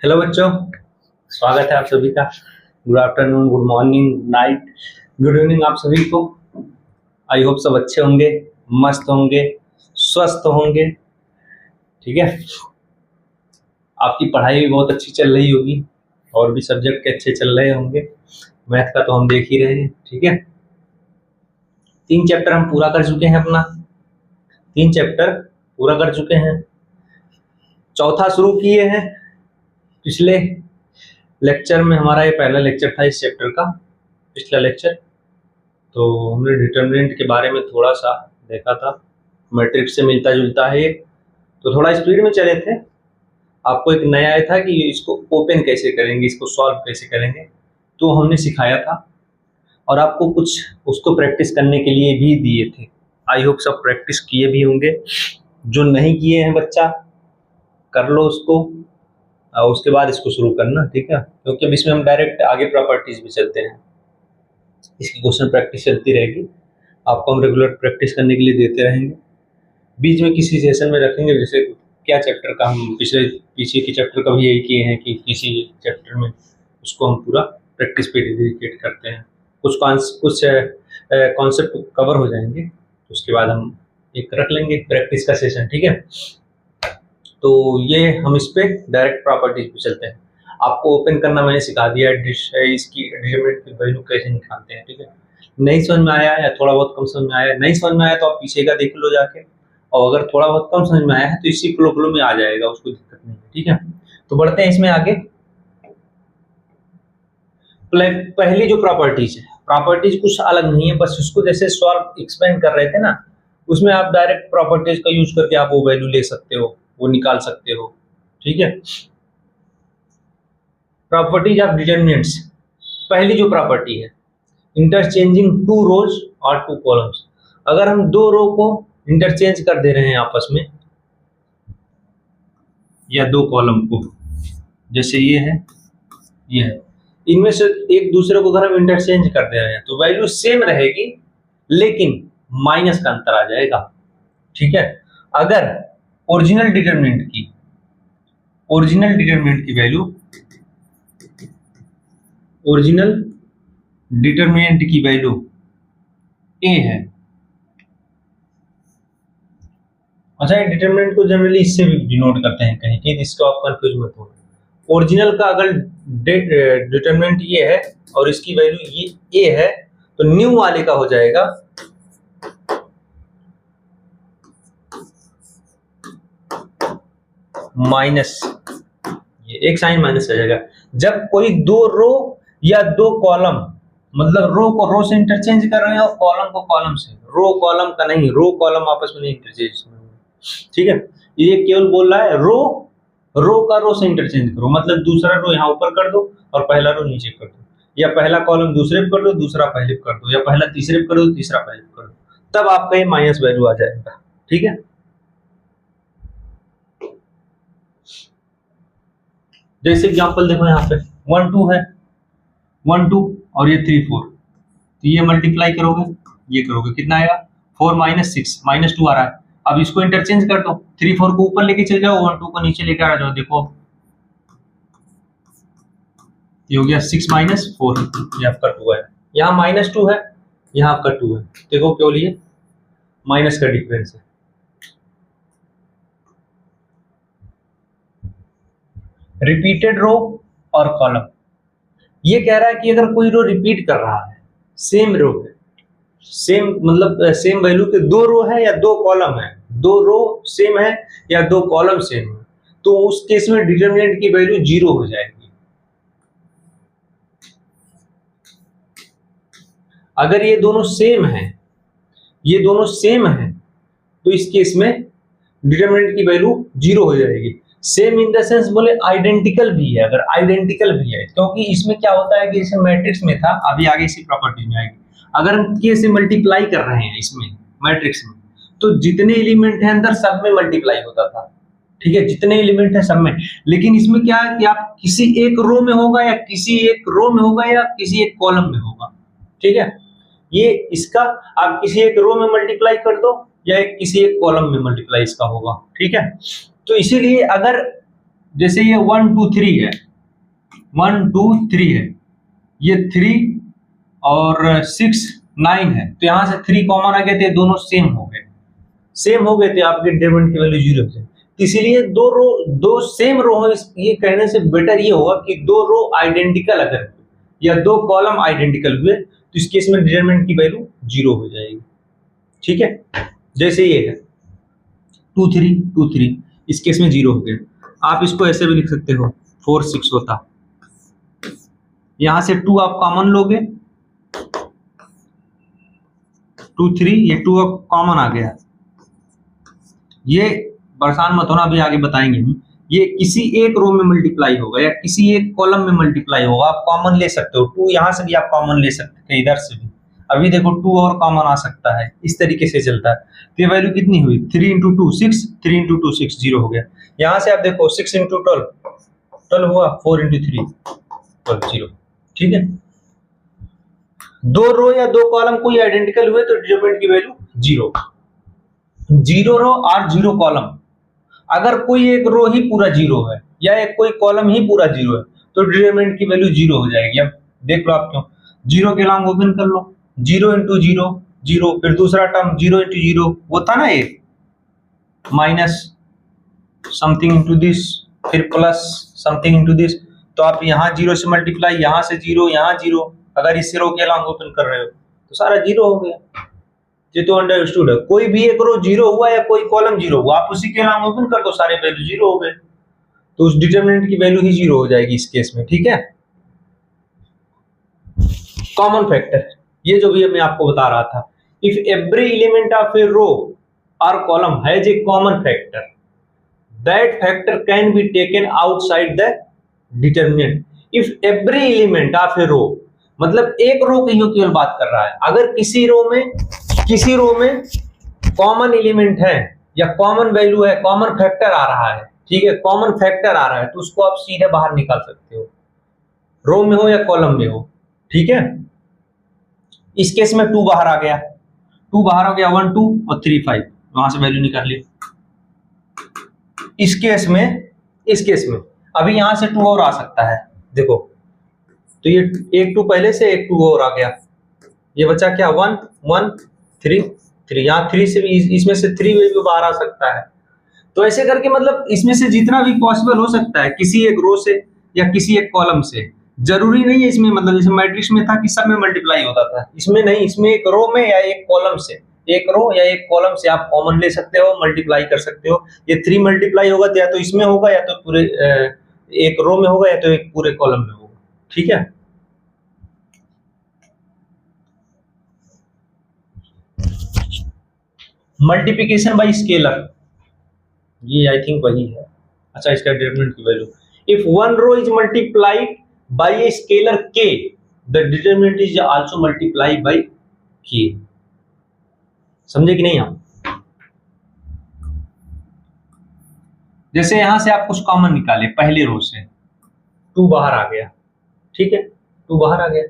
Hello बच्चों, स्वागत है आप सभी का। Good afternoon, good morning, good night, good evening आप सभी को। आई होप सब अच्छे होंगे, मस्त होंगे, स्वस्थ होंगे। ठीक है, आपकी पढ़ाई भी बहुत अच्छी चल रही होगी और भी सब्जेक्ट के अच्छे चल रहे होंगे। मैथ का तो हम देख ही रहे हैं। ठीक है, 3 चैप्टर हम पूरा कर चुके हैं अपना। 3 चैप्टर पूरा कर चुके हैं, चौथा शुरू किए हैं। पिछले लेक्चर में हमारा ये पहला लेक्चर था इस चैप्टर का, पिछला लेक्चर। तो हमने डिटर्मिनेंट के बारे में थोड़ा सा देखा था, मैट्रिक्स से मिलता जुलता है ये। तो थोड़ा स्पीड में चले थे। आपको एक नया आया था कि इसको ओपन कैसे करेंगे, इसको सॉल्व कैसे करेंगे, तो हमने सिखाया था और आपको कुछ उसको प्रैक्टिस करने के लिए भी दिए थे। आई होप सब प्रैक्टिस किए भी होंगे। जो नहीं किए हैं बच्चा, कर लो उसको और उसके बाद इसको शुरू करना। ठीक है, क्योंकि अब इसमें हम डायरेक्ट आगे प्रॉपर्टीज भी चलते हैं। इसकी क्वेश्चन प्रैक्टिस चलती रहेगी, आपको हम रेगुलर प्रैक्टिस करने के लिए देते रहेंगे। बीच में किसी सेशन में रखेंगे, जैसे क्या चैप्टर का हम पीछे के चैप्टर का भी यही किए हैं कि किसी चैप्टर में उसको हम पूरा प्रैक्टिस पे डेडिकेट करते हैं। कुछ कॉन्सेप्ट कवर हो जाएंगे, तो उसके बाद हम एक रख लेंगे प्रैक्टिस का सेशन। ठीक है, तो ये हम इस पे डायरेक्ट प्रॉपर्टीज पे चलते हैं। आपको ओपन करना मैंने सिखा दिया, इसकी डिटरमिनेंट की वैल्यू कैसे निकालते हैं। ठीक है, नहीं समझ में आया या थोड़ा बहुत कम समझ में आया, नहीं समझ में आया तो आप पीछे का देख लो जाके, और अगर थोड़ा बहुत कम समझ में आया है तो इसी फ्लो में आ जाएगा, उसको दिक्कत नहीं है। ठीक है, तो बढ़ते हैं इसमें आगे। पहली जो प्रॉपर्टीज है, प्रॉपर्टीज कुछ अलग नहीं है, बस उसको जैसे सॉल्व एक्सपेंड कर रहे थे ना, उसमें आप डायरेक्ट प्रॉपर्टीज का यूज करके आप वो वैल्यू ले सकते हो, वो निकाल सकते हो। ठीक है, प्रॉपर्टीज ऑफ डिटरमिनेंट्स। पहली जो प्रॉपर्टी है, इंटरचेंजिंग 2 रोज और 2 कॉलम्स। अगर हम 2 रो को इंटरचेंज कर दे रहे हैं आपस में, या 2 कॉलम को, जैसे ये है, इनमें से एक दूसरे को अगर हम इंटरचेंज कर दे रहे हैं तो वैल्यू सेम रहेगी, लेकिन माइनस का अंतर आ जाएगा। ठीक है, अगर ओरिजिनल डिटरमिनेंट की वैल्यू, ओरिजिनल डिटरमिनेंट की वैल्यू ए है। अच्छा, डिटरमिनेंट को जनरली इससे भी डिनोट करते हैं कहीं कहीं, इसको आप कंफ्यूज मत हो। ओरिजिनल का अगर डिटरमिनेंट ये है और इसकी वैल्यू ये ए है, तो न्यू वाले का हो जाएगा माइनस, ये एक साइन माइनस आ जाएगा। जब कोई 2 रो या 2 कॉलम, मतलब रो को रो से इंटरचेंज कर रहे हैं और कॉलम को कॉलम से, रो कॉलम का नहीं, रो कॉलम आपस में नहीं इंटरचेंज। ठीक है, ये केवल बोल रहा है रो का रो से इंटरचेंज करो, मतलब दूसरा रो यहाँ ऊपर कर दो और पहला रो नीचे कर दो, या पहला कॉलम दूसरे पे कर दो, दूसरा पहले पे कर दो, या पहला तीसरे पे कर दो, तीसरा पहले पे कर दो, तब आपका ये माइनस वैल्यू आ जाएगा। ठीक है, जैसे एग्जांपल देखो, यहाँ पे 1 2 है, 1 2 और ये 3 4, तो ये मल्टीप्लाई करोगे, ये करोगे, कितना आएगा 4 - 6 -2 आ रहा है। अब इसको इंटरचेंज कर दो, 3 4 को ऊपर लेके चले जाओ, 1 2 को नीचे लेकर आ जाओ। देखो ये हो गया 6 - 4, ये आपका 2 है, यहाँ -2 है, यहाँ आपका 2 है। देखो केवल ये माइनस का डिफरेंस है। रिपीटेड रो और कॉलम, ये कह रहा है कि अगर कोई रो रिपीट कर रहा है, सेम रो है, सेम मतलब सेम वैल्यू के 2 रो है या 2 कॉलम है, 2 रो सेम है या 2 कॉलम सेम है, तो उस केस में डिटरमिनेंट की वैल्यू 0 हो जाएगी। अगर ये दोनों सेम है, ये दोनों सेम है, तो इस केस में डिटरमिनेंट की वैल्यू 0 हो जाएगी। सेम इन द सेंस बोले आइडेंटिकल भी है, अगर आइडेंटिकल भी है, क्योंकि इसमें क्या होता है कि जैसे मैट्रिक्स में था, अभी आगे इसी प्रॉपर्टी में आएगी, अगर हम के से मल्टीप्लाई कर रहे हैं इसमें मैट्रिक्स में, तो जितने एलिमेंट हैं अंदर सब में मल्टीप्लाई होता था। ठीक है, जितने एलिमेंट है सब में, लेकिन इसमें क्या है कि आप किसी एक रो में होगा या किसी एक रो में होगा या किसी एक कॉलम में होगा। ठीक है, ये इसका आप किसी एक रो में मल्टीप्लाई कर दो या किसी एक कॉलम में मल्टीप्लाई इसका होगा। ठीक है, तो इसीलिए अगर जैसे ये 1 2 3 है, 1 2 3 है, ये 3 और 6 9 है, तो यहाँ से 3 कॉमन आ गए थे, दोनों सेम हो गए, सेम हो गए थे, आपके डिटरमिनेंट की वैल्यू 0 है। इसीलिए दो सेम रो है, ये कहने से बेटर ये होगा कि दो रो आइडेंटिकल अगर या दो कॉलम आइडेंटिकल हुए तो इस केस में डिटरमिनेंट की वैल्यू 0 हो जाएगी। ठीक है, जैसे ये है 2 3 2 3, इस केस में 0 हो गया। आप इसको ऐसे भी लिख सकते हो 4 6 होता, यहां से 2 आप कॉमन लोगे, 2 3, ये 2 अब कॉमन आ गया, ये परेशान मत होना, अभी आगे बताएंगे हम। ये किसी एक रो में मल्टीप्लाई होगा या किसी एक कॉलम में मल्टीप्लाई होगा, आप कॉमन ले सकते हो, 2 यहां से भी आप कॉमन ले सकते हैं, इधर से भी। अभी देखो 2 और कॉमन आ सकता है, इस तरीके से चलता है। तो ये वैल्यू कितनी हुई, 3 × 2 6, 3 × 2 6, 0 हो गया। यहां से आप देखो 6 × 12 12 हुआ, 4 × 3 12, 0। ठीक है, दो रो या दो कॉलम कोई आइडेंटिकल हुए तो डिटरमिनेंट की वैल्यू 0, 0 रो और 0 कॉलम। अगर कोई एक रो ही पूरा 0 है या एक कोई कॉलम ही पूरा 0 है तो डिटरमिनेंट की वैल्यू 0 हो जाएगी। अब देख लो आप क्यों, 0 के लॉन्ग ओपन कर लो, 0 × 0 0, फिर दूसरा टर्म 0 × 0 वो था ना, एक माइनस समथिंग इंटू दिस, फिर प्लस समथिंग इंटू दिस, तो आप यहाँ 0 से मल्टीप्लाई, यहाँ से 0, यहाँ 0, अगर इस रो के लॉन्ग ओपन कर रहे हो तो सारा 0 हो गया। ये तो अंडरस्टूड है, कोई भी एक रो 0 हुआ या कोई कॉलम 0 हुआ, आप उसी के लॉन्ग ओपन कर दो, सारे वैल्यू 0 हो गए, तो उस डिटरमिनेंट की वैल्यू ही 0 हो जाएगी इस केस में। ठीक है, कॉमन फैक्टर, ये जो भी मैं आपको बता रहा था, if every element of a row और column has a common factor, that factor can be taken outside the determinant. If every element of a row, मतलब एक रो की केवल बात कर रहा है, अगर किसी रो में कॉमन एलिमेंट है या कॉमन वैल्यू है, कॉमन फैक्टर आ रहा है, ठीक है, कॉमन फैक्टर आ रहा है, तो उसको आप सीधे बाहर निकाल सकते हो, रो में हो या कॉलम में हो। ठीक है, इस केस में 2 बाहर आ गया, 2 बाहर हो गया, 1 2 और 3 5, वहां से वैल्यू निकाल ली। इस केस में अभी यहां से 2 और आ सकता है, देखो, तो ये एक 2 पहले से, एक 2 और आ गया, ये बचा क्या, 1 1 3 3, यहाँ 3 से भी, इसमें से 3 भी बाहर आ सकता है। तो ऐसे करके मतलब इसमें से जितना भी पॉसिबल हो सकता है, किसी एक रो से या किसी एक कॉलम से, जरूरी नहीं है इसमें, मतलब जैसे मैट्रिक्स में था कि सब में मल्टीप्लाई होता था, इसमें नहीं, इसमें एक रो में या एक कॉलम से, एक रो या एक कॉलम से आप कॉमन ले सकते हो, मल्टीप्लाई कर सकते हो। ये 3 मल्टीप्लाई होगा तो या तो इसमें होगा या तो पूरे एक रो में होगा या तो एक पूरे कॉलम में होगा। ठीक है, मल्टीप्लिकेशन बाय स्केलर, ये आई थिंक वही है। अच्छा, इसका डिटरमिनेंट की value, if one row is multiplied by a scalar k, the determinant is also multiplied by k। समझे कि नहीं आप? जैसे यहां से आप कुछ कॉमन निकाले, पहले रो से 2 बाहर आ गया, ठीक है, 2 बाहर आ गया,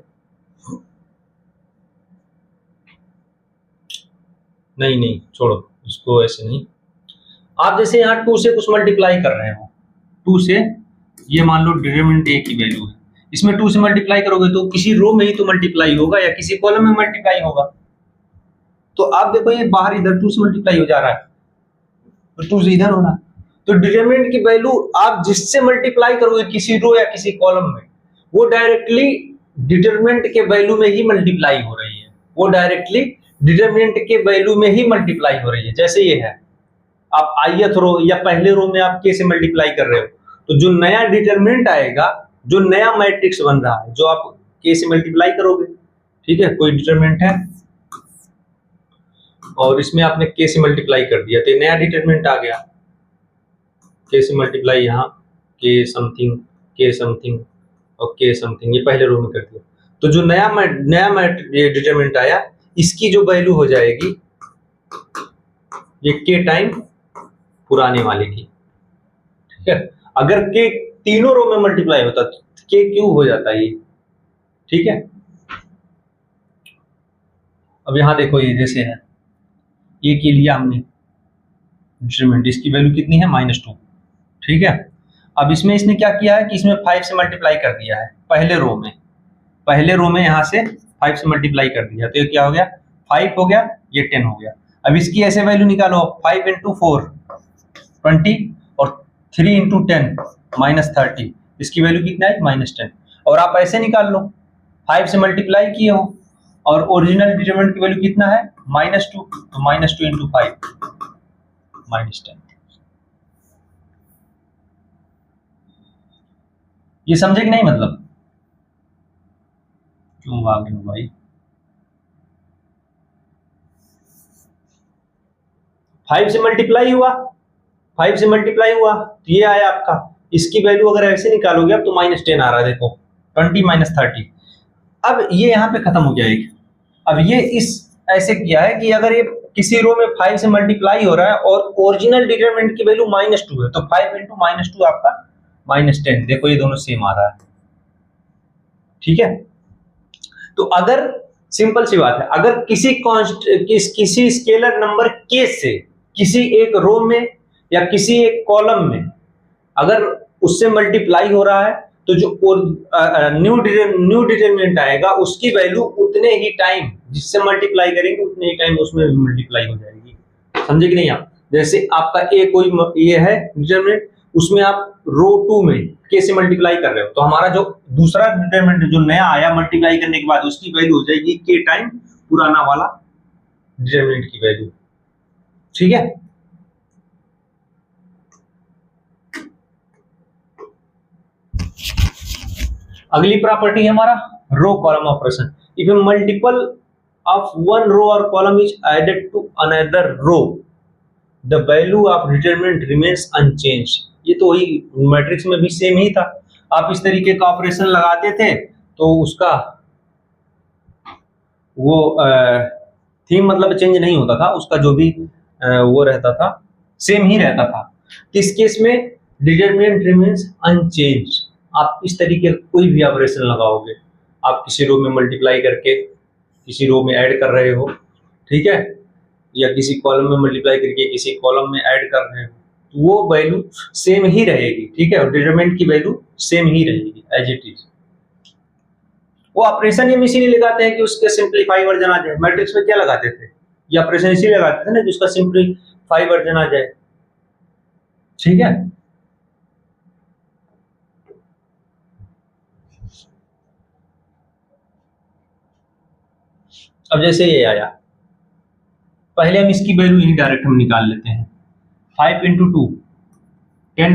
नहीं छोड़ो इसको, ऐसे नहीं। आप जैसे यहाँ 2 से कुछ मल्टीप्लाई कर रहे हो, 2 से, ये मान लो डिटरमिनेंट a की वैल्यू है, इसमें 2 से मल्टीप्लाई करोगे तो किसी रो में ही तो मल्टीप्लाई होगा या किसी कॉलम में मल्टीप्लाई होगा। तो आप देखो ये बाहर इधर 2 से मल्टीप्लाई हो जा रहा है, तो 2 से इधर होना, तो डिटरमिनेंट की वैल्यू आप जिससे मल्टीप्लाई करोगे किसी रो या किसी कॉलम में, वो डायरेक्टली डिटरमिनेंट के वैल्यू में ही मल्टीप्लाई हो रही है, वो डायरेक्टली डिटरमिनेंट के वैल्यू में ही मल्टीप्लाई हो रही है। जैसे ये है, आप ith रो या पहले रो में आप k से मल्टीप्लाई कर रहे हो, तो जो नया डिटरमिनेंट आएगा, जो नया मैट्रिक्स बन रहा है, जो आप k से मल्टीप्लाई करोगे, ठीक है, कोई डिटरमिनेंट है और इसमें आपने k से मल्टीप्लाई कर दिया तो नया डिटरमिनेंट आ गया, k से मल्टीप्लाई, यहाँ k समथिंग और k समथिंग, ये पहले रो में कर दिया, तो जो नया डिटरमिनेंट आया, इसकी जो वैल्यू हो जाएगी ये k टाइम पुराने वाले की। ठीक है, अगर k तीनों रो में मल्टीप्लाई होता तो k क्यूब हो जाता है ये। ठीक है, अब यहां देखो, ये जैसे है, ये के लिया हमने डिटरमिनेंट, इसकी वैल्यू कितनी है, -2। ठीक है, अब इसमें इसने क्या किया है कि इसमें 5 से मल्टीप्लाई कर दिया है पहले रो में यहाँ से 5 से मल्टीप्लाई कर दिया, तो ये क्या हो गया 5 हो गया, ये 10 हो गया। अब इसकी ऐसे वैल्यू निकालो, 5 इंटू 4 20 और 3 इंटू 10 -30, इसकी वैल्यू कितना है -10। और आप ऐसे निकाल लो, 5 से मल्टीप्लाई किए हो और ओरिजिनल डिटरमिनेंट की वैल्यू कितना है -2, तो -2 इंटू 5 -10। ये समझे कि नहीं? मतलब क्यों भागे हो भाई? 5 से मल्टीप्लाई हुआ, 5 से मल्टीप्लाई हुआ तो ये आया आपका, इसकी वैल्यू अगर ऐसे निकालोगे अब तो -10 आ रहा है, देखो 20 -30। अब ये यहाँ पे खत्म हो जाएगी। अब ये इस ऐसे किया है कि अगर ये किसी रो में 5 से मल्टीप्लाई हो रहा है और ओरिजिनल डिटरमिनेंट की वैल्यू -2 है, तो 5 इंटू -2 आपका -10, देखो ये दोनों सेम आ रहा है, ठीक है। तो अगर सिंपल सी बात है, अगर किसी स्केलर नंबर के से किसी एक रो में या किसी एक कॉलम में अगर उससे मल्टीप्लाई हो रहा है, तो जो न्यू डिटरमिनेंट आएगा उसकी वैल्यू उतने ही टाइम जिससे मल्टीप्लाई करेंगे उतने ही टाइम उसमें मल्टीप्लाई हो जाएगी। समझे कि नहीं आप? जैसे आपका कोई ये है डिटरमिनेंट, उसमें आप रो 2 में के से मल्टीप्लाई कर रहे हो, तो हमारा जो दूसरा डिटरमिनेंट जो नया आया मल्टीप्लाई करने के बाद उसकी वैल्यू हो जाएगी के टाइम पुराना वाला डिटरमिनेंट की वैल्यू, ठीक है। अगली प्रॉपर्टी है हमारा row column operation. If a multiple of one row और column is added to another row, the value of determinant remains unchanged. ये तो वही मैट्रिक्स में भी सेम ही था, आप इस तरीके का ऑपरेशन लगाते थे तो उसका वो थीम मतलब चेंज नहीं होता था, उसका जो भी वो रहता था सेम ही रहता था। इस केस में डिटरमिनेंट रिमेन्स अनचेंज। आप इस तरीके का कोई भी ऑपरेशन लगाओगे, आप किसी रो में मल्टीप्लाई करके किसी रो में ऐड कर रहे हो, ठीक है, या किसी कॉलम में मल्टीप्लाई करके किसी कॉलम में ऐड कर रहे हो, तो वो वैल्यू सेम ही रहेगी, ठीक है, और डिटरमिनेंट की वैल्यू सेम ही रहेगी एज इट इज। वो ऑपरेशन हम इसीलिए लगाते हैं कि उसके सिंप्लीफाई वर्जन आ जाए। मैट्रिक्स में क्या लगाते थे? ये ऑपरेशन इसीलिए लगाते थे ना कि उसका सिंप्लीफाई वर्जन आ जाए, ठीक है। अब जैसे ये आया, पहले हम इसकी वैल्यू ही डायरेक्ट हम निकाल लेते हैं। 5 इंटू 2 10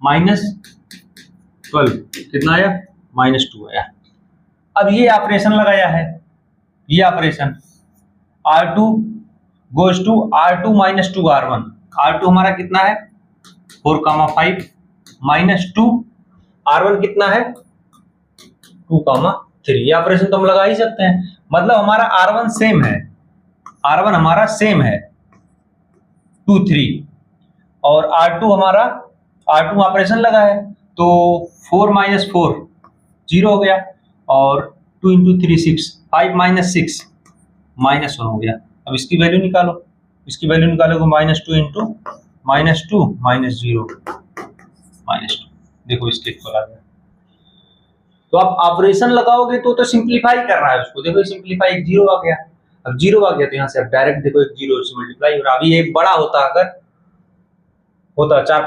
-12 कितना आया? -2 आया। अब ये ऑपरेशन लगाया है, ये operation R2 goes to R2 -2 R1। R2 हमारा कितना है 4,5 -2 R1 कितना है 2,3। ये ऑपरेशन तो हम लगा ही सकते हैं, मतलब हमारा R1 सेम है, R1 हमारा सेम है 2 3 और R2 हमारा R2 ऑपरेशन लगा है तो 4 - 4 0 हो गया और 2 इंटू 3 6 5 - 6 -1 हो गया। अब इसकी वैल्यू निकालो, इसकी वैल्यू निकालोगे -2 इंटू -2 -0 -2, देखो इसके इक्वल आ गया। तो आप ऑपरेशन लगाओगे तो सिंप्लीफाई कर रहा है उसको, देखो सिंप्लीफाई 0 आ गया। अब 0 आ गया तो यहाँ से आप डायरेक्ट देखो 1 0 से मल्टीप्लाई हो रहा है। अभी एक बड़ा होता, अगर होता 4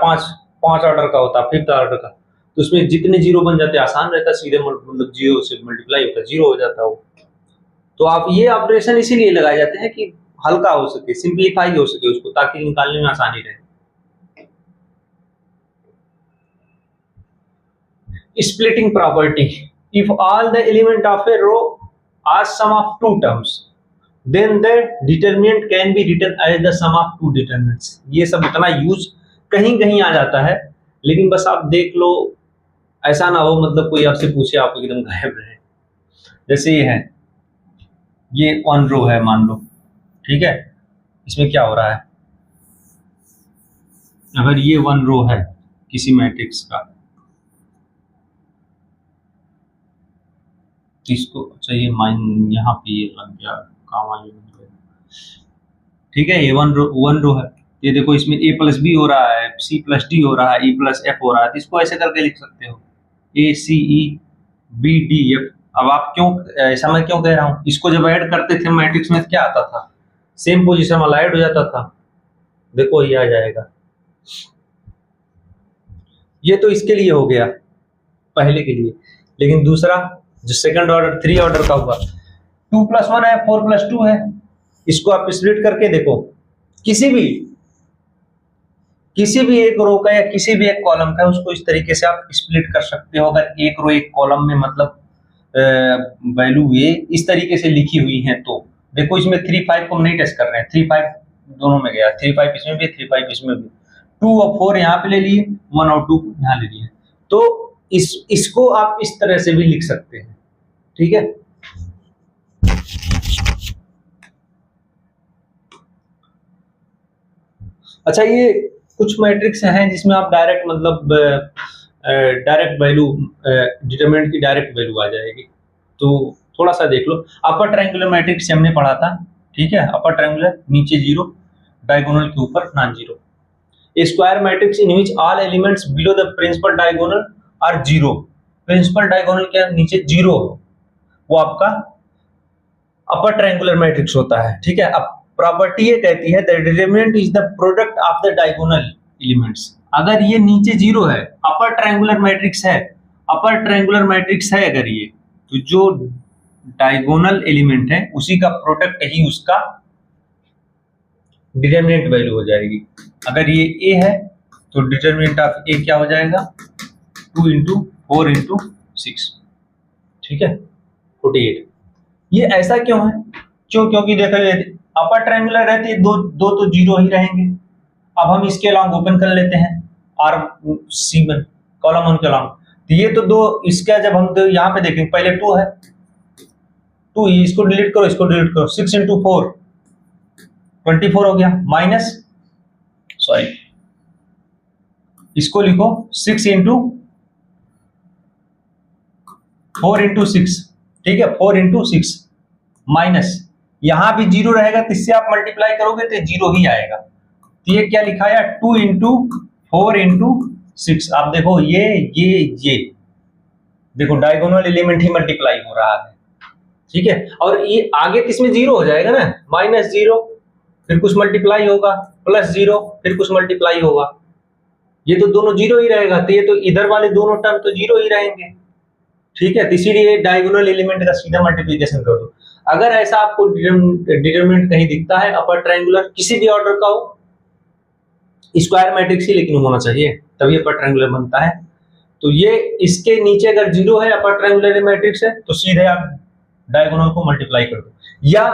5 ऑर्डर का होता, 5th ऑर्डर का, तो उसमें जितने 0 बन जाते आसान रहता, सीधे मतलब 0 से मल्टीप्लाई होता 0 हो जाता वो। तो आप ये ऑपरेशन इसीलिए लगाए जाते हैं कि हल्का हो सके, सिंप्लीफाई हो सके उसको, ताकि निकालने में आसानी रहे। Splitting property. If all the element of a row are sum of two terms, then the determinant can be written as the sum of two determinants. ये सब इतना यूज कहीं कहीं आ जाता है, लेकिन बस आप देख लो, ऐसा ना हो मतलब कोई आपसे पूछे आप एकदम गायब रहे। जैसे ये है, ये वन रो है मान लो, ठीक है, इसमें क्या हो रहा है, अगर ये वन रो है किसी मैट्रिक्स का, इसको अच्छा ये माइन यहाँ पे ये लग गया कामा, ये ठीक है, ये वन रो है। ये देखो इसमें ए प्लस बी हो रहा है, सी प्लस डी हो रहा है, ई प्लस एफ हो रहा है, तो इसको ऐसे करके लिख सकते हो ए सी ई बी डी एफ। अब आप क्यों ऐसा मैं क्यों कह रहा हूँ, इसको जब ऐड करते थे मैट्रिक्स में क्या आता था, सेम पोजीशन वाला ऐड हो जाता था। देखो ये आ जाएगा, ये तो इसके लिए हो गया पहले के लिए। लेकिन दूसरा जो सेकंड ऑर्डर 3 ऑर्डर का हुआ, 2 + 1 है, 4 + 2 है, इसको आप स्प्लिट करके देखो, किसी भी एक रो का या किसी भी एक कॉलम का, उसको इस तरीके से आप स्प्लिट कर सकते हो। अगर एक रो एक कॉलम में मतलब वैल्यू ये इस तरीके से लिखी हुई है तो देखो इसमें 3 5 को हम नहीं टेस्ट कर रहे हैं, 3 5 दोनों में गया, 3 5 इसमें भी, 3 5 इसमें भी, 2 और 4 यहाँ पे ले लिए, 1 और 2 यहाँ ले लिए। तो इसको आप इस तरह से भी लिख सकते हैं, ठीक है। अच्छा, ये कुछ मैट्रिक्स हैं जिसमें आप डायरेक्ट मतलब डायरेक्ट वैल्यू डिटरमिनेंट की डायरेक्ट वैल्यू आ जाएगी, तो थोड़ा सा देख लो। अपर ट्रायंगुलर मैट्रिक्स हमने पढ़ा था, ठीक है। अपर ट्रायंगुलर नीचे 0, डायगोनल के ऊपर non zero. Square matrix in which all elements below the principal diagonal are 0। Principal diagonal के नीचे 0 हो, वो आपका अपर ट्रायंगुलर मैट्रिक्स होता है, ठीक है। अब प्रॉपर्टी ये कहती है the determinant is the product of the diagonal elements. अगर ये नीचे 0 है, अपर ट्रायंगुलर मैट्रिक्स है, अपर ट्रायंगुलर मैट्रिक्स है अगर ये, तो जो डायगोनल एलिमेंट है उसी का प्रोडक्ट ही उसका डिटरमिनेंट वैल्यू हो जाएगी। अगर ये ए है तो डिटरमिनेंट ऑफ ए क्या हो जाएगा, 2 × 4 × 6, ठीक है, 48। ये ऐसा क्यों है, क्योंकि देखो अपर ट्रायंगुलर रहते दो तो 0 ही रहेंगे। अब हम इसके अलॉन्ग ओपन कर लेते हैं R(C1) कॉलम 1 के अलॉन्ग, तो ये तो 2, इसका जब हम तो यहाँ पे देखेंगे पहले 2 है, 2, इसको डिलीट करो, इसको डिलीट करो, 6 × 4 24 हो गया, माइनस सॉरी इसको लिखो 6 × 4 × 6, ठीक है, 4 × 6 माइनस यहां भी 0 रहेगा, तो इससे आप मल्टीप्लाई करोगे तो 0 ही आएगा। तो ये क्या लिखा है, 2 × 4 × 6। आप देखो ये देखो डायगोनल एलिमेंट ही मल्टीप्लाई हो रहा है, ठीक है। और ये आगे किसमें 0 हो जाएगा ना, -0, फिर कुछ मल्टीप्लाई होगा, +0, फिर कुछ मल्टीप्लाई होगा, ये तो दोनों 0 ही रहेगा, तो ये तो इधर वाले दोनों टर्म तो 0 ही रहेंगे, ठीक है। तो इसीलिए डायगोनल एलिमेंट का सीधा मल्टीप्लिकेशन कर दो। अगर ऐसा आपको डिटरमिनेंट कहीं दिखता है अपर ट्रायंगुलर किसी भी ऑर्डर का हो, स्क्वायर मैट्रिक्स ही लेकिन होना चाहिए, तभी अपर ट्रायंगुलर बनता है। तो ये इसके नीचे अगर 0 है, अपर ट्रायंगुलर मैट्रिक्स है, तो सीधे आप डायगोनल को मल्टीप्लाई कर दो, या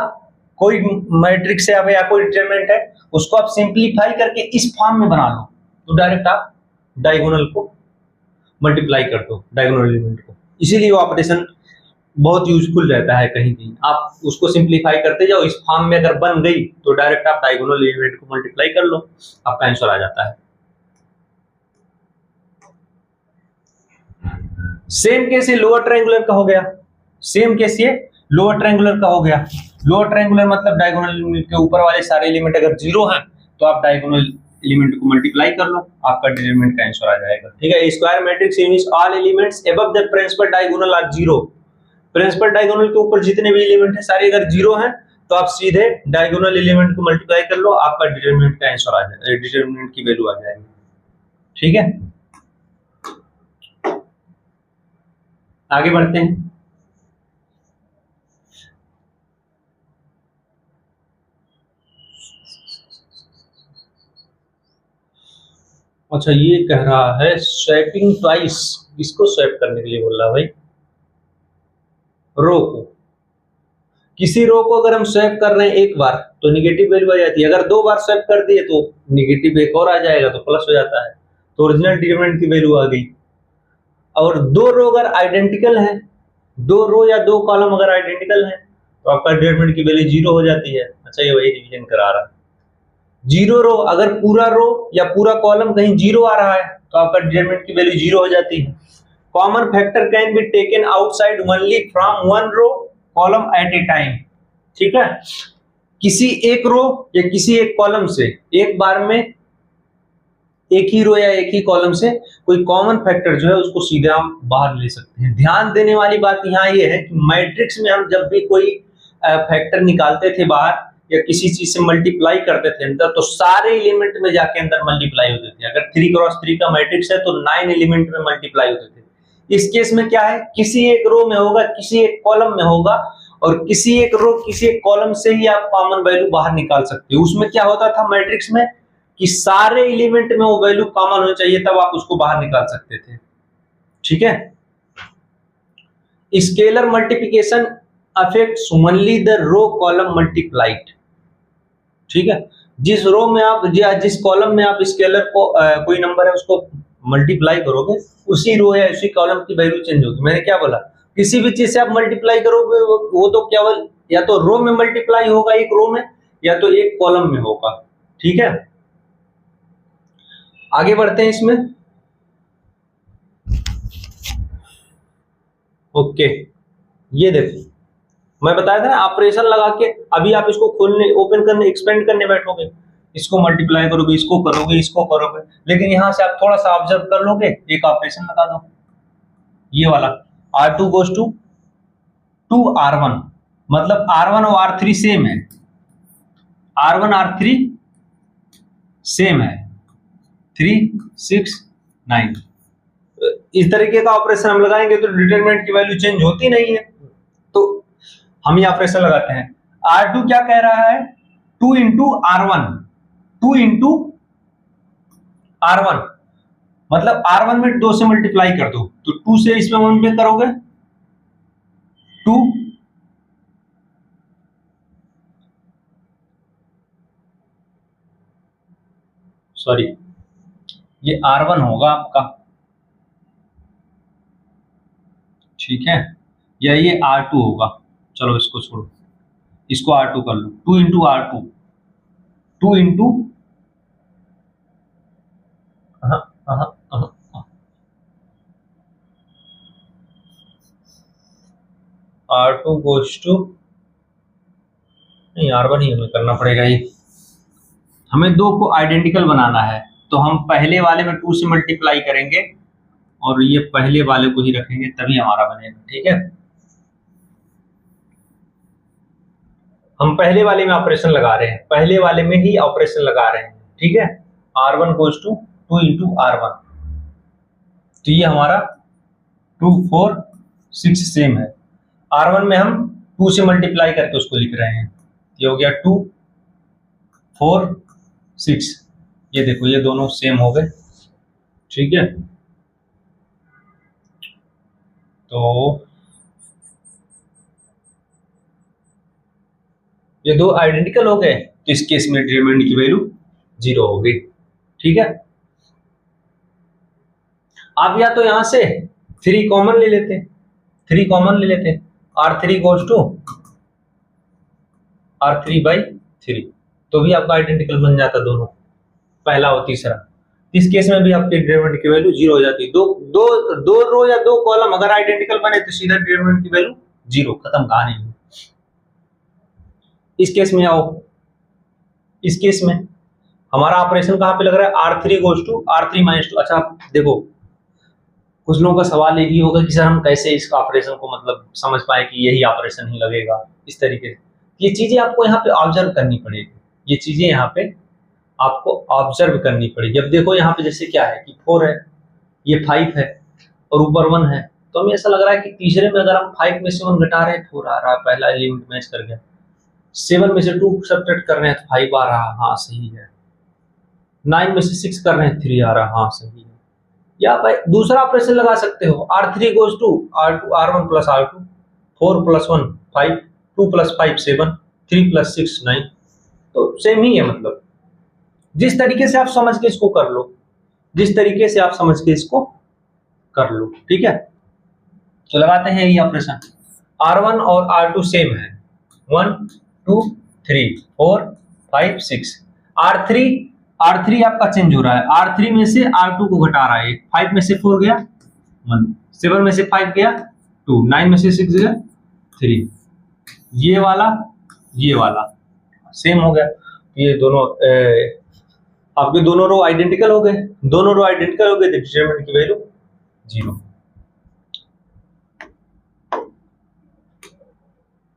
कोई मैट्रिक्स है या कोई डिटरमिनेंट है उसको आप सिंप्लीफाई करके इस फॉर्म में बना लो, तो डायरेक्ट आप डायगोनल को मल्टीप्लाई कर दो, डायगोनल एलिमेंट को। इसीलिए वो ऑपरेशन बहुत यूजफुल रहता है, कहीं कहीं आप उसको सिंप्लीफाई करते जाओ, इस फॉर्म में अगर बन गई तो डायरेक्ट आप डायगोनल एलिमेंट को मल्टीप्लाई कर लो, आपका आंसर आ जाता है। सेम केस ये लोअर ट्रायंगुलर का हो गया, सेम केस ये लोअर ट्रायंगुलर का हो गया। लोअर ट्रायंगुलर मतलब डायगोनल एलिमेंट के ऊपर वाले सारे एलिमेंट अगर 0 हैं तो आप डायगोनल एलिमेंट को मल्टीप्लाई कर लो, आपका डिटरमिनेंट का आंसर आ जाएगा, ठीक है। Square matrix in which all elements above the principal diagonal are 0। Principal diagonal के ऊपर जितने भी एलिमेंट हैं सारे अगर 0 हैं तो आप सीधे डायगोनल एलिमेंट को मल्टीप्लाई कर लो, आपका डिटरमिनेंट का आंसर आ जाएगा, डिटरमिनेंट की वैल्यू आ जाएगी, ठीक है। आगे बढ़ते हैं। अच्छा, ये कह रहा है स्वैपिंग ट्वाइस, इसको स्वैप करने के लिए बोल रहा है भाई। रो को, किसी रो को अगर हम स्वैप कर रहे हैं एक बार तो निगेटिव वैल्यू आ जाती है, अगर 2 बार स्वैप कर दिए तो निगेटिव एक और आ जाएगा तो प्लस हो जाता है, तो ओरिजिनल डिटरमिनेंट की वैल्यू आ गई। और 2 रो अगर आइडेंटिकल है, 2 रो या 2 कॉलम अगर आइडेंटिकल है तो आपका डिटरमिनेंट की वैल्यू 0 हो जाती है। अच्छा, ये वही रिवीजन करा रहा है। 0 रो अगर पूरा रो या पूरा कॉलम कहीं 0 आ रहा है तो आपका डिटरमिनेंट की वैल्यू 0 हो जाती है। Common factor can be taken outside only from 1 row column at a time, ठीक है। किसी एक रो या किसी एक कॉलम से एक बार में एक ही रो या एक ही कॉलम से कोई कॉमन फैक्टर जो है उसको सीधे हम बाहर ले सकते हैं। ध्यान देने वाली बात यहाँ ये है कि मैट्रिक्स में हम जब भी कोई फैक्टर निकालते थे बाहर या किसी चीज से मल्टीप्लाई करते थे अंदर, तो सारे एलिमेंट में जाके अंदर मल्टीप्लाई होते थे। अगर 3x3 का मैट्रिक्स है तो 9 एलिमेंट में मल्टीप्लाई होते थे। इस केस में क्या है, किसी एक रो में होगा, किसी एक कॉलम में होगा, और किसी एक रो किसी एक कॉलम से ही आप कॉमन वैल्यू बाहर निकाल सकते हो। उसमें क्या होता था मैट्रिक्स में कि सारे एलिमेंट में वो वैल्यू कॉमन होनी चाहिए, तब आप उसको बाहर निकाल सकते थे। ठीक है। Scalar multiplication affects only the row column multiplied. ठीक है। जिस रो में आप जिस कॉलम में आप स्केलर को कोई नंबर है उसको मल्टीप्लाई करोगे, उसी रो या उसी कॉलम की वैल्यू चेंज होगी। मैंने क्या बोला, किसी भी चीज से आप मल्टीप्लाई करोगे वो तो केवल या तो रो में मल्टीप्लाई होगा, एक रो में, या तो एक कॉलम में होगा। ठीक है। आगे बढ़ते हैं इसमें। ओके, ये देखो मैं बताया था ना, ऑपरेशन लगा के अभी आप इसको खोलने, ओपन करने, एक्सपेंड करने बैठोगे, इसको मल्टीप्लाई करोगे, इसको करोगे, इसको करोगे, लेकिन यहां से आप थोड़ा सा ऑब्जर्व कर लोगे, एक ऑपरेशन लगा दो, ये वाला R2 goes to 2R1, मतलब R1 और R3 सेम है, R1 R3 सेम है, 3 6 9। इस तरीके का ऑपरेशन हम लगाएंगे तो डिटरमिनेंट की वैल्यू चेंज होती नहीं है, तो हम ये ऑपरेशन लगाते हैं। R2 क्या कह रहा है, 2 इंटू R1, 2 इंटू R1, मतलब R1 में 2 से मल्टीप्लाई कर दो, तो 2 से इसमें 1 पे करोगे 2, सॉरी ये R1 होगा आपका, ठीक है, या ये R2 होगा। चलो इसको छोड़ो, इसको R2 कर लो, 2 into R2, 2 into R2 goes to, नहीं R1 ही हमें करना पड़ेगा, ये हमें दो को आइडेंटिकल बनाना है, तो हम पहले वाले में 2 से मल्टीप्लाई करेंगे और ये पहले वाले को ही रखेंगे, तभी हमारा बनेगा। ठीक है, हम पहले वाले में ऑपरेशन लगा रहे हैं, पहले वाले में ही ऑपरेशन लगा रहे हैं। ठीक है, R1 goes to 2 into R1, तो ये हमारा 2 4 6 सेम है। R1 में हम 2 से मल्टीप्लाई करके उसको लिख रहे हैं, ये हो गया 2 4 6, ये देखो ये दोनों सेम हो गए। ठीक है, तो ये दो आइडेंटिकल हो गए, तो इस केस में डिटरमिनेंट की वैल्यू 0 होगी। ठीक है, आप या तो यहां से 3 कॉमन ले लेते, 3 कॉमन ले लेते, R3 गोज टू R3/3, तो भी आपका आइडेंटिकल बन जाता दोनों, पहला और तीसरा। इस केस में भी आपकी डिटरमिनेंट की वैल्यू 0 हो जाती। दो रो या दो कॉलम अगर आइडेंटिकल बने तो सीधा डिटरमिनेंट की वैल्यू 0, खत्म कहानी। इस केस में आओ, इस केस में हमारा ऑपरेशन कहां पे लग रहा है, R3 गोज टू R3-2। अच्छा देखो, कुछ लोगों का सवाल ये भी होगा कि सर हम कैसे इस ऑपरेशन को मतलब समझ पाए कि यही ऑपरेशन ही लगेगा इस तरीके से। ये चीजें आपको यहाँ पे ऑब्जर्व करनी पड़ेगी, ये चीजें यहाँ पे आपको ऑब्जर्व करनी पड़ेगी। अब देखो यहाँ पे जैसे क्या है कि 4 है, ये 5 है और ऊपर 1 है, तो हमें ऐसा लग रहा है कि तीसरे में अगर हम 5 में से 1 घटा रहे हैं 4 आ रहा है, पहला एलिमेंट मैच कर गया। 7 में से 2 सब्ट्रैक्ट कर रहे हैं तो 5 आ रहा, हाँ सही है। 9 में से 6 कर रहे हैं 3 आ रहा, हाँ सही है। या भाई दूसरा ऑपरेशन लगा सकते हो, R3 goes to R1 plus R2, 4 plus 1 5, 2 plus 5 7, 3 plus 6 9, तो सेम ही है। मतलब जिस तरीके से आप समझ के इसको कर लो, जिस तरीके से आप समझ के इसको कर लो। ठीक है, तो लगाते हैं ये ऑपरेशन। R1 और R2 सेम है, 1 2 3 4 5 6। R3 आपका चेंज हो रहा है, R3 में से R2 को घटा रहा है, 5 में से 4 गया 1, 7 में से 5 गया 2, 9 में से 6 गया 3, ये वाला सेम हो गया। ये दोनों आपके दोनों रो आइडेंटिकल हो गए, दोनों रो आइडेंटिकल हो गए तो डिटरमिनेंट की वैल्यू 0।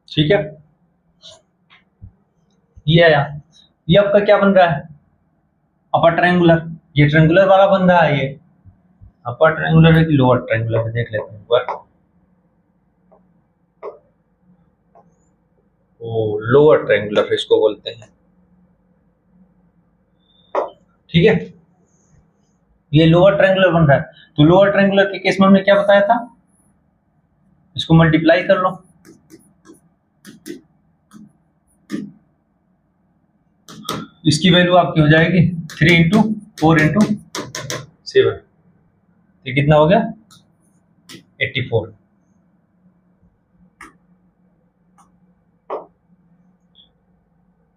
ठीक है, ये आया। ये आपका क्या बन रहा है? Upper triangular. ये ट्रायंगुलर वाला बन रहा है। ये अपर ट्रायंगुलर है कि लोअर ट्रायंगुलर है, देख लेते हैं एक बार। ओ, लोअर ट्रायंगुलर इसको बोलते हैं। ठीक है, ये लोअर ट्रायंगुलर बन रहा है। तो लोअर ट्रायंगुलर के केस में हमने क्या बताया था? इसको मल्टीप्लाई कर लो। इसकी वैल्यू आपकी हो जाएगी 3 इंटू 4 इंटू 7। ये कितना हो गया? 84।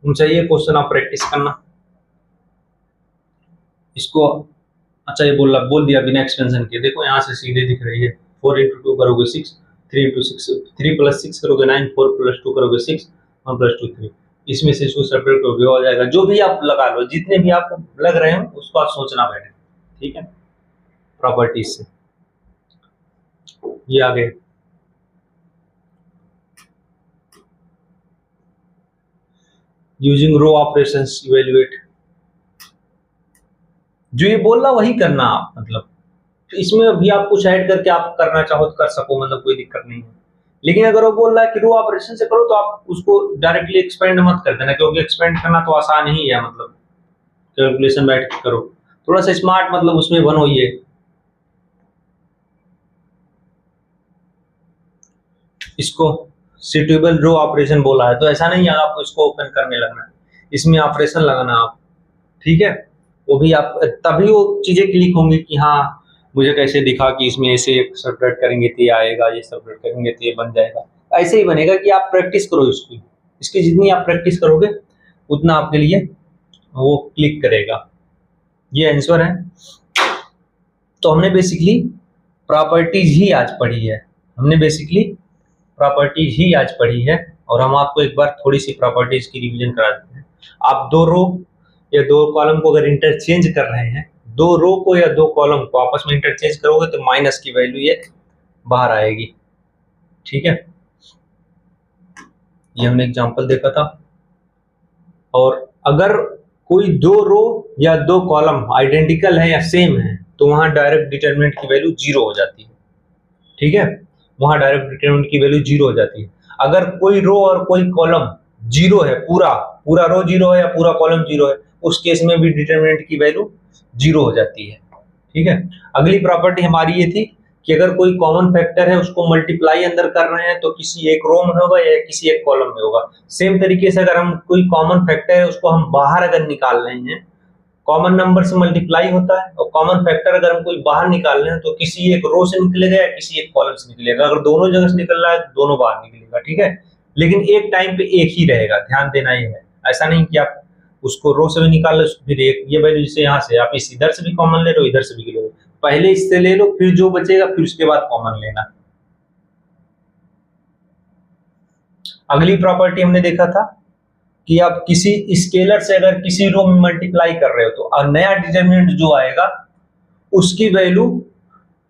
उनसे ये क्वेश्चन आप प्रैक्टिस करना इसको। अच्छा, ये बोल दिया बिना एक्सपेंशन के। देखो यहाँ से सीधे दिख रही है। 4 इंटू 2 करोगे 6, 3 इंटू 6, 3 प्लस 6 करोगे 9, 4 प्लस 2 करोगे 6, 1 प्लस 2 3। इसमें से इसको सेपरेट करोगे हो जाएगा। जो भी आप लगा लो, जितने भी आप लग रहे हो उसको आप सोचना बैठे। ठीक है, प्रॉपर्टीज से ये आ गए। यूजिंग रो ऑपरेशंस इवेल्युएट, जो ये बोल रहा वही करना आप, मतलब इसमें भी आप कुछ ऐड करके आप करना चाहो तो कर सको, मतलब कोई दिक्कत नहीं है। लेकिन अगर वो बोल रहा है कि रो ऑपरेशन से करो तो आप उसको डायरेक्टली एक्सपेंड मत कर देना, क्योंकि एक्सपेंड करना तो आसान ही है, मतलब कैलकुलेशन बैठ के करो। थोड़ा सा स्मार्ट मतलब उसमें बनो। ये इसको सुटेबल रो ऑपरेशन बोला है, तो ऐसा नहीं है आपको इसको ओपन करने लगना है, इसमें ऑपरेशन लगाना आप। ठीक है, वो भी आप तभी वो चीजें क्लिक होंगी कि हाँ मुझे कैसे दिखा कि इसमें ऐसे सब्ट्रैक्ट करेंगे तो ये आएगा, ये सब्ट्रैक्ट करेंगे तो ये बन जाएगा। ऐसे ही बनेगा कि आप प्रैक्टिस करो इसकी। इसकी जितनी आप प्रैक्टिस करोगे उतना आपके लिए वो क्लिक करेगा। ये आंसर है। तो हमने बेसिकली प्रॉपर्टीज ही आज पढ़ी है। हमने बेसिकली प्रॉपर्टीज ही आज पढ़ी है, और हम आपको एक बार थोड़ी सी प्रॉपर्टीज की रिवीजन करा देते हैं। आप दो रो या दो कॉलम को अगर इंटरचेंज कर रहे हैं, दो रो को या दो कॉलम को आपस में इंटरचेंज करोगे तो माइनस की वैल्यू ये बाहर आएगी। ठीक है, ये हमने एग्जांपल देखा था। और अगर कोई दो रो या दो कॉलम आइडेंटिकल है या सेम है तो वहां डायरेक्ट डिटरमिनेंट की वैल्यू 0 हो जाती है। ठीक है, वहां डायरेक्ट डिटरमिनेंट की वैल्यू 0 हो जाती है। अगर कोई रो और कोई कॉलम 0 है, पूरा पूरा रो 0 है या पूरा कॉलम 0 है, उस केस में भी डिटरमिनेंट की वैल्यू 0 हो जाती है। ठीक है, अगली प्रॉपर्टी हमारी ये थी कि अगर कोई कॉमन फैक्टर है उसको मल्टीप्लाई अंदर कर रहे हैं तो किसी एक रो में होगा या किसी एक कॉलम में होगा। सेम तरीके से अगर हम कोई कॉमन फैक्टर है उसको हम बाहर अगर निकाल रहे हैं, कॉमन नंबर से मल्टीप्लाई होता है, और कॉमन फैक्टर अगर हम कोई बाहर निकाल रहे हैं तो किसी एक रो से निकलेगा या किसी एक कॉलम से निकलेगा। अगर दोनों जगह से निकल रहा है तो दोनों बाहर निकलेगा। ठीक है, लेकिन एक टाइम पे एक ही रहेगा, ध्यान देना ये है। ऐसा नहीं कि आप उसको रो से भी निकाल लो फिर एक ये वैल्यू, जैसे यहाँ से आप इस इधर से भी कॉमन ले लो इधर से भी ले लो, पहले इससे ले लो फिर जो बचेगा फिर उसके बाद कॉमन लेना। अगली प्रॉपर्टी हमने देखा था कि आप किसी स्केलर से अगर किसी रो में मल्टीप्लाई कर रहे हो तो नया डिटरमिनेंट जो आएगा उसकी वैल्यू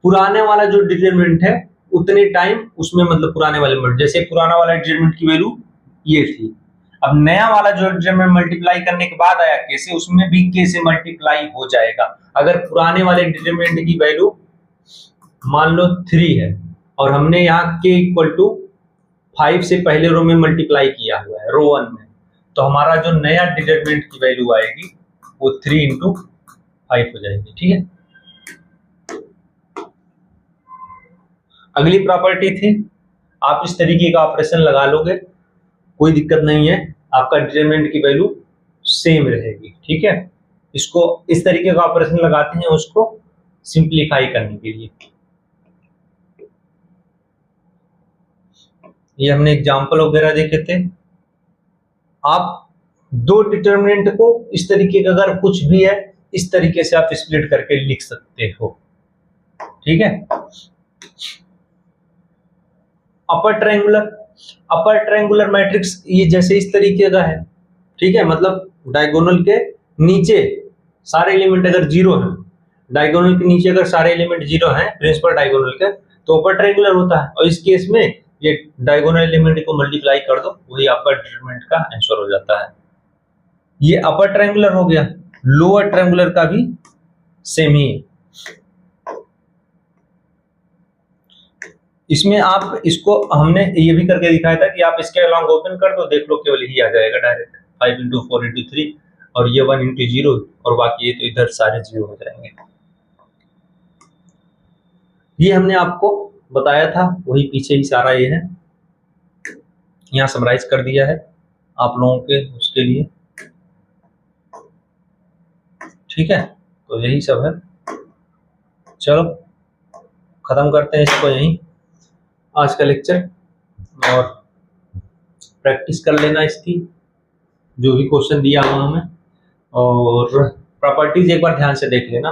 पुराने वाला जो डिटरमिनेंट है उतने टाइम उसमें, मतलब पुराने वाले में, जैसे पुराना वाला डिटरमिनेंट की वैल्यू ये थी, अब नया वाला जो डिटरमिनेंट मल्टीप्लाई करने के बाद आया के से, उसमें भी के से मल्टीप्लाई हो जाएगा। अगर पुराने वाले डिटरमिनेंट की वैल्यू मान लो 3 है और हमने यहाँ के इक्वल टू 5 से पहले रो में मल्टीप्लाई किया हुआ है रो 1 में, तो हमारा जो नया डिटरमिनेंट की वैल्यू आएगी वो 3 इंटू 5 हो जाएगी। ठीक है, अगली प्रॉपर्टी थी आप इस तरीके का ऑपरेशन लगा लोगे कोई दिक्कत नहीं है, आपका डिटरमिनेंट की वैल्यू सेम रहेगी। ठीक है, इसको इस तरीके का ऑपरेशन लगाते हैं उसको सिंप्लीफाई करने के लिए। ये हमने एग्जांपल वगैरह देखे थे। आप दो डिटरमिनेंट को इस तरीके का अगर कुछ भी है इस तरीके से आप स्प्लिट करके लिख सकते हो। ठीक है, अपर ट्रायंगुलर मैट्रिक्स ये जैसे इस तरीके का है, ठीक है, मतलब डायगोनल के नीचे सारे एलिमेंट अगर जीरो हैं, डायगोनल के नीचे अगर सारे एलिमेंट जीरो हैं प्रिंसिपल डायगोनल के, तो अपर ट्रायंगुलर होता है। और इस केस में ये डायगोनल एलिमेंट को मल्टीप्लाई कर दो, वही अपर डिटरमिनेंट का आंसर हो जाता है। ये अपर ट्रायंगुलर हो गया। लोअर ट्रायंगुलर का भी सेम ही है। इसमें आप इसको हमने ये भी करके दिखाया था कि आप इसके अलॉन्ग ओपन कर दो, देख लो केवल यही आ जाएगा डायरेक्ट 5 इंटू 4 इंटू 3 और ये 1 इंटू 0 और बाकी ये तो इधर सारे 0 हो जाएंगे। ये हमने आपको बताया था, वही पीछे ही सारा ये है, यहाँ समराइज कर दिया है आप लोगों के उसके लिए। ठीक है, तो यही सब है। चलो खत्म करते हैं इसको यहीं आज का लेक्चर, और प्रैक्टिस कर लेना इसकी जो भी क्वेश्चन दिया हुआ हमें, और प्रॉपर्टीज एक बार ध्यान से देख लेना,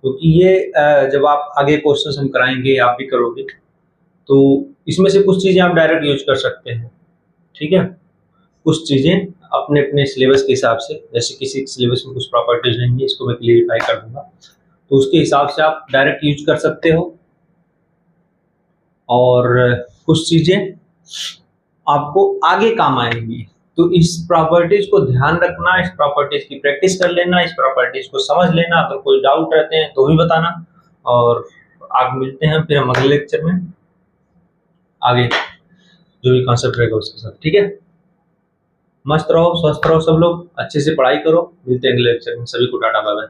क्योंकि ये जब आप आगे क्वेश्चन हम कराएंगे आप भी करोगे, तो इसमें से कुछ चीजें आप डायरेक्ट यूज कर सकते हैं। ठीक है, कुछ चीजें अपने अपने सिलेबस के हिसाब से, जैसे किसी सिलेबस में कुछ प्रॉपर्टीज नहीं है, इसको मैं क्लियरिफाई कर दूंगा, तो उसके हिसाब से आप डायरेक्ट यूज कर सकते हो। और कुछ चीजें आपको आगे काम आएंगी, तो इस प्रॉपर्टीज को ध्यान रखना, इस प्रॉपर्टीज की प्रैक्टिस कर लेना, इस प्रॉपर्टीज को समझ लेना। अगर कोई डाउट रहते हैं तो भी बताना, और आगे मिलते हैं फिर हम अगले लेक्चर में आगे जो भी कॉन्सेप्ट रहेगा उसके साथ। ठीक है, मस्त रहो, स्वस्थ रहो सब लोग, अच्छे से पढ़ाई करो, मिलते हैं अगले लेक्चर में। सभी को टाटा बाय बाय।